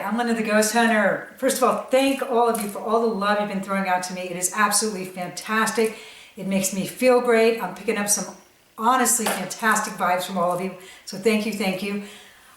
I'm Linda the Ghost Hunter. First of all, thank all of you for all the love you've been throwing out to me. It is absolutely fantastic. It makes me feel great. I'm picking up some honestly fantastic vibes from all of you. So thank you, thank you.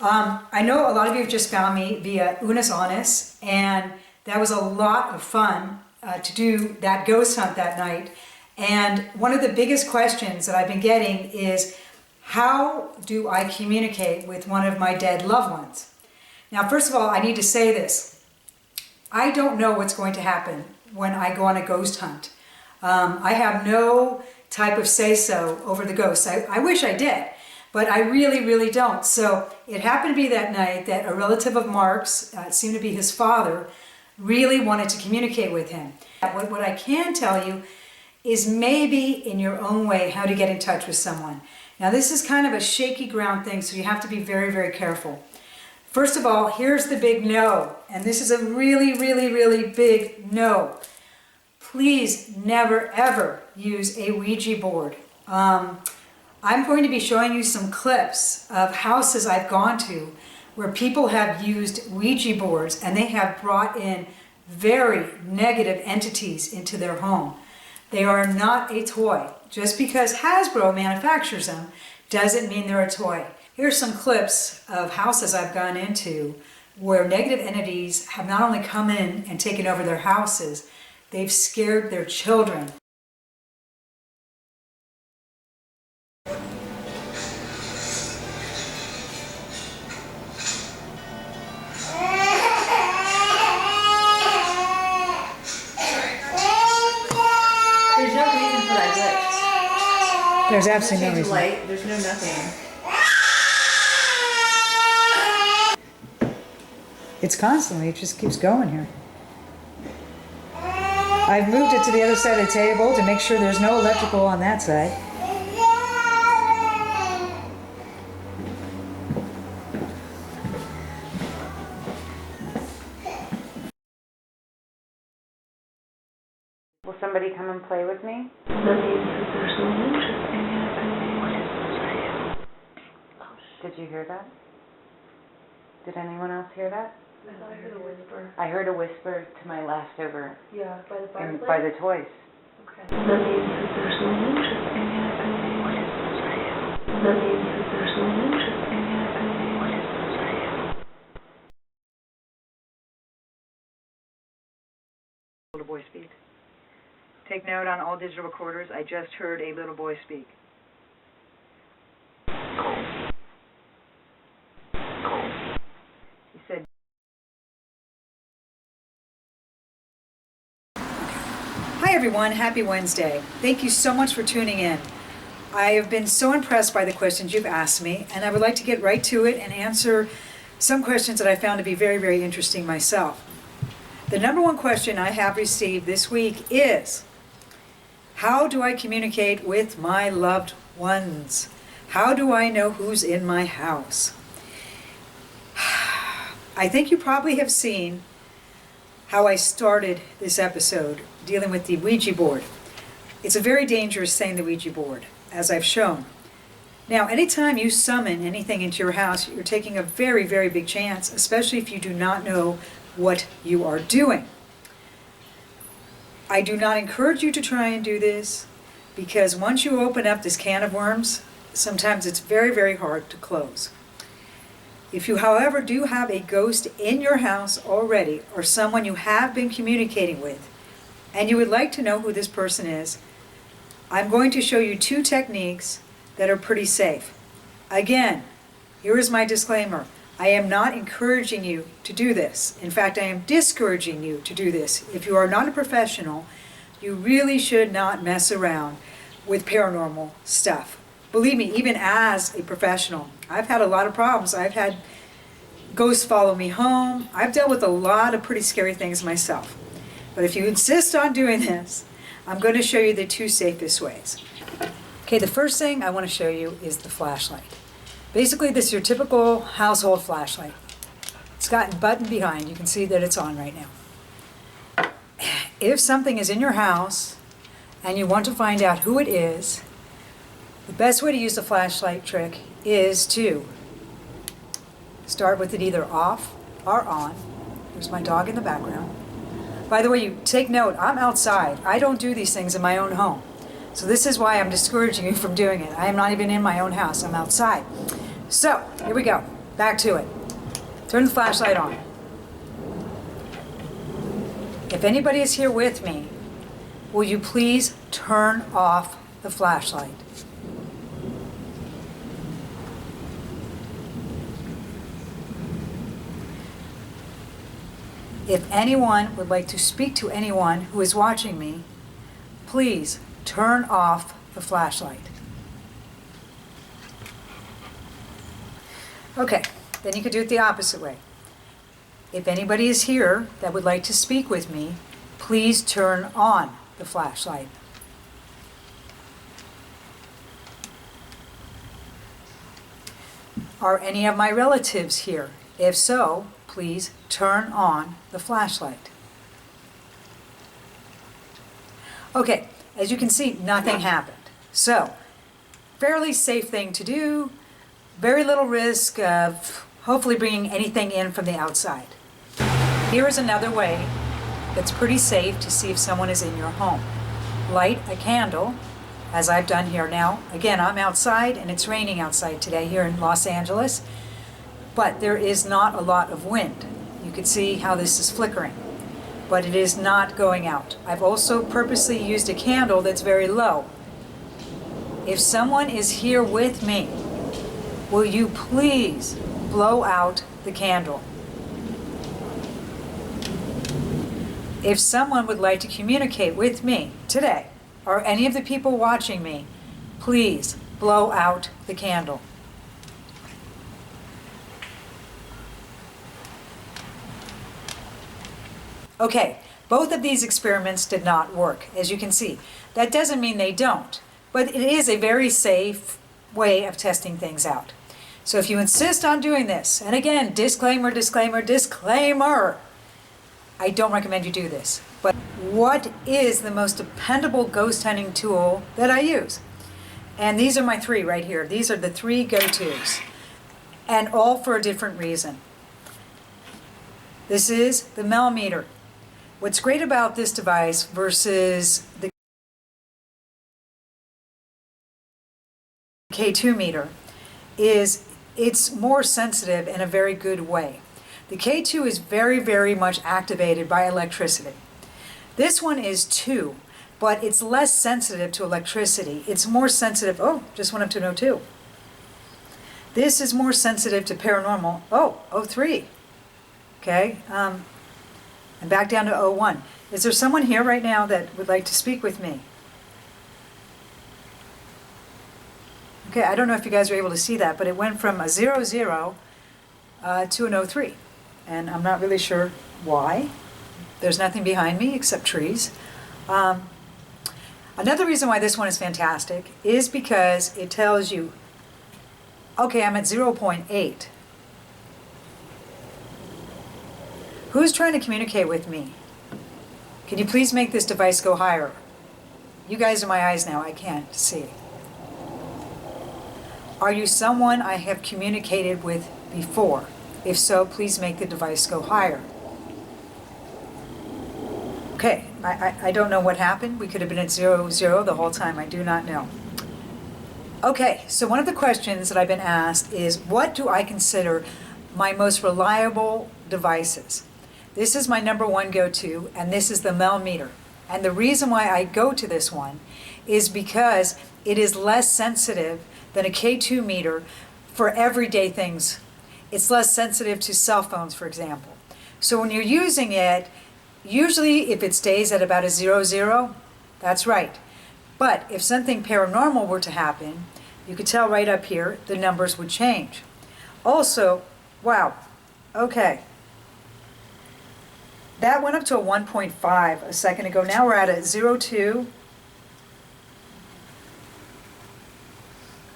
I know a lot of you have just found me via Unis Honest, and that was a lot of fun to do that ghost hunt that night. And one of the biggest questions that I've been getting is, how do I communicate with one of my dead loved ones? Now, first of all, I need to say this. I don't know what's going to happen when I go on a ghost hunt. I have no type of say-so over the ghosts. I wish I did, but I really, really don't. So it happened to be that night that a relative of Mark's, it seemed to be his father, really wanted to communicate with him. What I can tell you is maybe in your own way how to get in touch with someone. Now, this is kind of a shaky ground thing, so you have to be very, very careful. First of all, here's the big no, and this is a really, really, really big no. Please never, ever use a Ouija board. I'm going to be showing you some clips of houses I've gone to where people have used Ouija boards and they have brought in very negative entities into their home. They are not a toy. Just because Hasbro manufactures them doesn't mean they're a toy. Here's some clips of houses I've gone into where negative entities have not only come in and taken over their houses, they've scared their children. There's no reason for that glitch. There's absolutely no reason. Light. There's no nothing. It's constantly, it just keeps going here. I've moved it to the other side of the table to make sure there's no electrical on that side. Will somebody come and play with me? Did you hear that? Did anyone else hear that? I thought I heard a whisper. I heard a whisper to my left over Yeah, by the fireplace? by the toys. Okay. That means that there's no interesting happening. What is this? That means that there's no interesting happening. What is this? Little boy speak. Take note on all digital recorders. I just heard a little boy speak. He said, "Hi everyone, happy Wednesday. Thank you so much for tuning in. I have been so impressed by the questions you've asked me, and I would like to get right to it and answer some questions that I found to be very, very interesting myself. The number one question I have received this week is, how do I communicate with my loved ones? How do I know who's in my house?" I think you probably have seen how I started this episode dealing with the Ouija board. It's a very dangerous thing, the Ouija board, as I've shown. Now, anytime you summon anything into your house, you're taking a very, very big chance, especially if you do not know what you are doing. I do not encourage you to try and do this, because once you open up this can of worms, sometimes it's very, very hard to close. If you, however, do have a ghost in your house already, or someone you have been communicating with, and you would like to know who this person is, I'm going to show you two techniques that are pretty safe. Again, here is my disclaimer. I am not encouraging you to do this. In fact, I am discouraging you to do this. If you are not a professional, you really should not mess around with paranormal stuff. Believe me, even as a professional, I've had a lot of problems. I've had ghosts follow me home. I've dealt with a lot of pretty scary things myself. But if you insist on doing this, I'm going to show you the two safest ways. Okay, the first thing I want to show you is the flashlight. Basically, this is your typical household flashlight. It's got a button behind. You can see that it's on right now. If something is in your house and you want to find out who it is, the best way to use the flashlight trick is to start with it either off are on. There's my dog in the background. By the way, you take note, I'm outside. I don't do these things in my own home. So this is why I'm discouraging you from doing it. I am not even in my own house. I'm outside. So, here we go. Back to it. Turn the flashlight on. If anybody is here with me, will you please turn off the flashlight? If anyone would like to speak to anyone who is watching me, please turn off the flashlight. Okay, then you could do it the opposite way. If anybody is here that would like to speak with me, please turn on the flashlight. Are any of my relatives here? If so, please turn on the flashlight. Okay, as you can see, nothing happened. So, fairly safe thing to do, very little risk of hopefully bringing anything in from the outside. Here is another way that's pretty safe to see if someone is in your home. Light a candle, as I've done here now. Again, I'm outside and it's raining outside today here in Los Angeles, but there is not a lot of wind. You can see how this is flickering, but it is not going out. I've also purposely used a candle that's very low. If someone is here with me, will you please blow out the candle? If someone would like to communicate with me today, or any of the people watching me, please blow out the candle. Okay, both of these experiments did not work, as you can see. That doesn't mean they don't, but it is a very safe way of testing things out. So if you insist on doing this, and again, disclaimer, disclaimer, disclaimer, I don't recommend you do this. But what is the most dependable ghost hunting tool that I use? And these are my three right here. These are the three go-tos, and all for a different reason. This is the millimeter. What's great about this device versus the K2 meter is it's more sensitive in a very good way. The K2 is very, very much activated by electricity. This one is too, but it's less sensitive to electricity. It's more sensitive, oh, just went up to an 02. This is more sensitive to paranormal, oh, 03. Okay, and back down to 01. Is there someone here right now that would like to speak with me? Okay, I don't know if you guys are able to see that, but it went from a 00 to an 03. And I'm not really sure why. There's nothing behind me except trees. Another reason why this one is fantastic is because it tells you, okay, I'm at 0.8. Who's trying to communicate with me? Can you please make this device go higher? You guys are my eyes now, I can't see. Are you someone I have communicated with before? If so, please make the device go higher. Okay, I don't know what happened. We could have been at 00 the whole time. I do not know. Okay, so one of the questions that I've been asked is, what do I consider my most reliable devices? This is my number one go-to, and this is the millimeter. And the reason why I go to this one is because it is less sensitive than a K2 meter for everyday things. It's less sensitive to cell phones, for example. So when you're using it, usually if it stays at about a 00, that's right. But if something paranormal were to happen, you could tell right up here, the numbers would change. Also, wow, okay. That went up to a 1.5 a second ago. Now we're at a 02.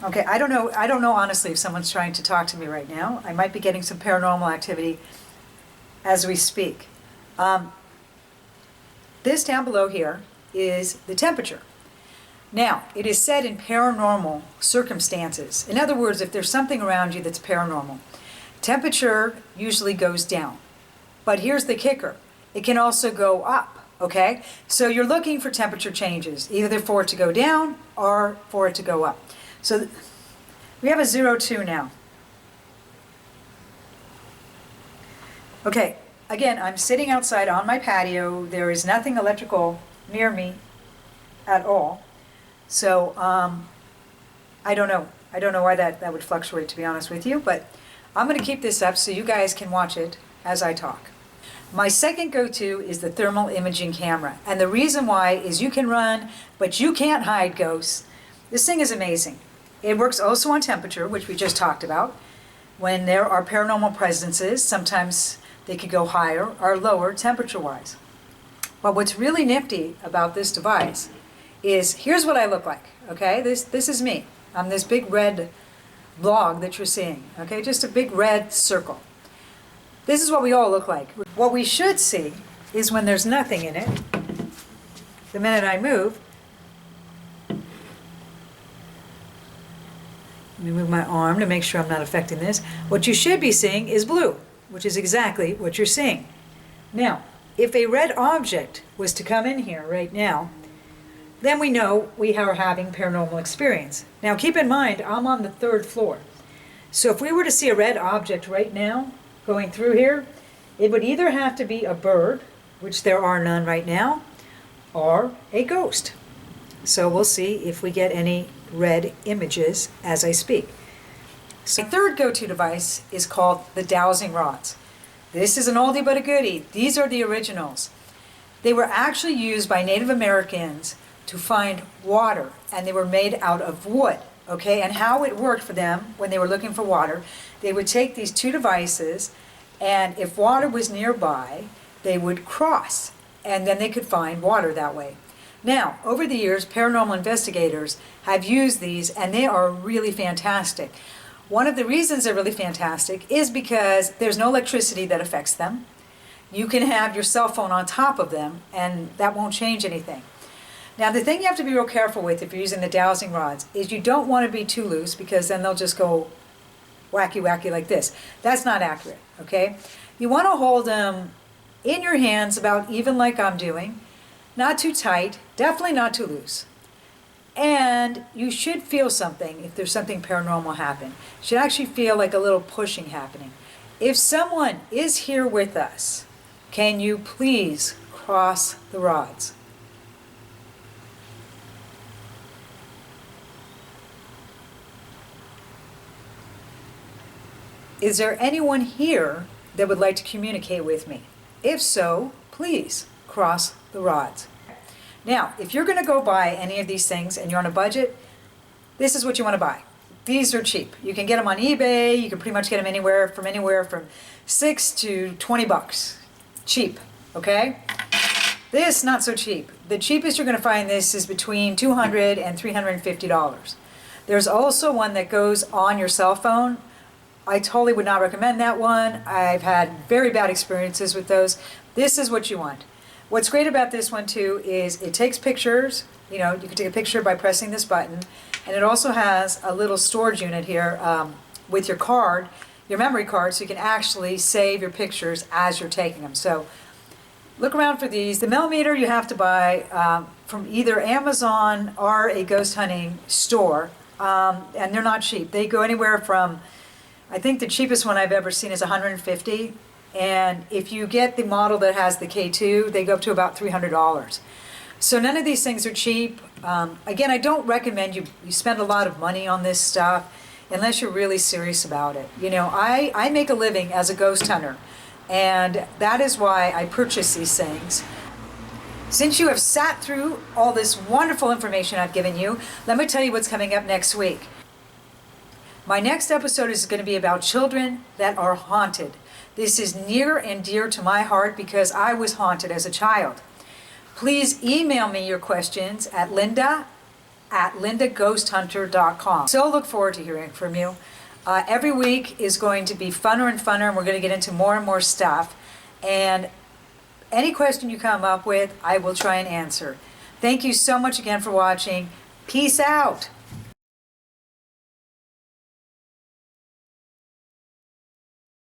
Okay, I don't know honestly if someone's trying to talk to me right now. I might be getting some paranormal activity as we speak. This down below here is the temperature. Now, it is said in paranormal circumstances, in other words, if there's something around you that's paranormal, Temperature usually goes down. But here's the kicker. It can also go up, okay? So you're looking for temperature changes, either for it to go down or for it to go up. So we have a 0.2 now. Okay, again, I'm sitting outside on my patio. There is nothing electrical near me at all. So I don't know. I don't know why that would fluctuate, to be honest with you, but I'm going to keep this up so you guys can watch it as I talk. My second go-to is the thermal imaging camera. And the reason why is you can run, but you can't hide ghosts. This thing is amazing. It works also on temperature, which we just talked about. When there are paranormal presences, sometimes they could go higher or lower temperature-wise. But what's really nifty about this device is, here's what I look like, okay? This is me. I'm this big red blob that you're seeing, okay? Just a big red circle. This is what we all look like. What we should see is when there's nothing in it, the minute I move, let me move my arm to make sure I'm not affecting this. What you should be seeing is blue, which is exactly what you're seeing. Now, if a red object was to come in here right now, then we know we are having paranormal experience. Now keep in mind, I'm on the 3rd floor. So if we were to see a red object right now going through here, it would either have to be a bird, which there are none right now, or a ghost. So we'll see if we get any red images as I speak. So my third go-to device is called the dowsing rods. This is an oldie but a goodie. These are the originals. They were actually used by Native Americans to find water, and they were made out of wood, okay? And how it worked for them when they were looking for water, they would take these two devices, and if water was nearby, they would cross, and then they could find water that way. Now, over the years, paranormal investigators have used these, and they are really fantastic. One of the reasons they're really fantastic is because there's no electricity that affects them. You can have your cell phone on top of them, and that won't change anything. Now, the thing you have to be real careful with if you're using the dowsing rods is you don't want to be too loose, because then they'll just go wacky, wacky like this. That's not accurate, okay? You want to hold them in your hands about even like I'm doing, not too tight, definitely not too loose. And you should feel something if there's something paranormal happen. You should actually feel like a little pushing happening. If someone is here with us, can you please cross the rods? Is there anyone here that would like to communicate with me? If so, please cross the rods. Now, if you're going to go buy any of these things and you're on a budget, this is what you want to buy. These are cheap. You can get them on eBay. You can pretty much get them anywhere from $6 to $20. Cheap, okay? This, not so cheap. The cheapest you're going to find this is between $200 and $350. There's also one that goes on your cell phone. I totally would not recommend that one. I've had very bad experiences with those. This is what you want. What's great about this one too is it takes pictures. You know, you can take a picture by pressing this button, and it also has a little storage unit here with your card, your memory card, so you can actually save your pictures as you're taking them. So look around for these. The millimeter you have to buy from either Amazon or a ghost hunting store, and they're not cheap. They go anywhere from, I think the cheapest one I've ever seen is $150. And if you get the model that has the K2, they go up to about $300. So none of these things are cheap. Again, I don't recommend you spend a lot of money on this stuff unless you're really serious about it. You know, I make a living as a ghost hunter, and that is why I purchase these things. Since you have sat through all this wonderful information I've given you, let me tell you what's coming up next week. My next episode is going to be about children that are haunted. This is near and dear to my heart because I was haunted as a child. Please email me your questions at linda@lindaghosthunter.com. So look forward to hearing from you. Every week is going to be funner and funner, and we're going to get into more and more stuff. And any question you come up with, I will try and answer. Thank you so much again for watching. Peace out.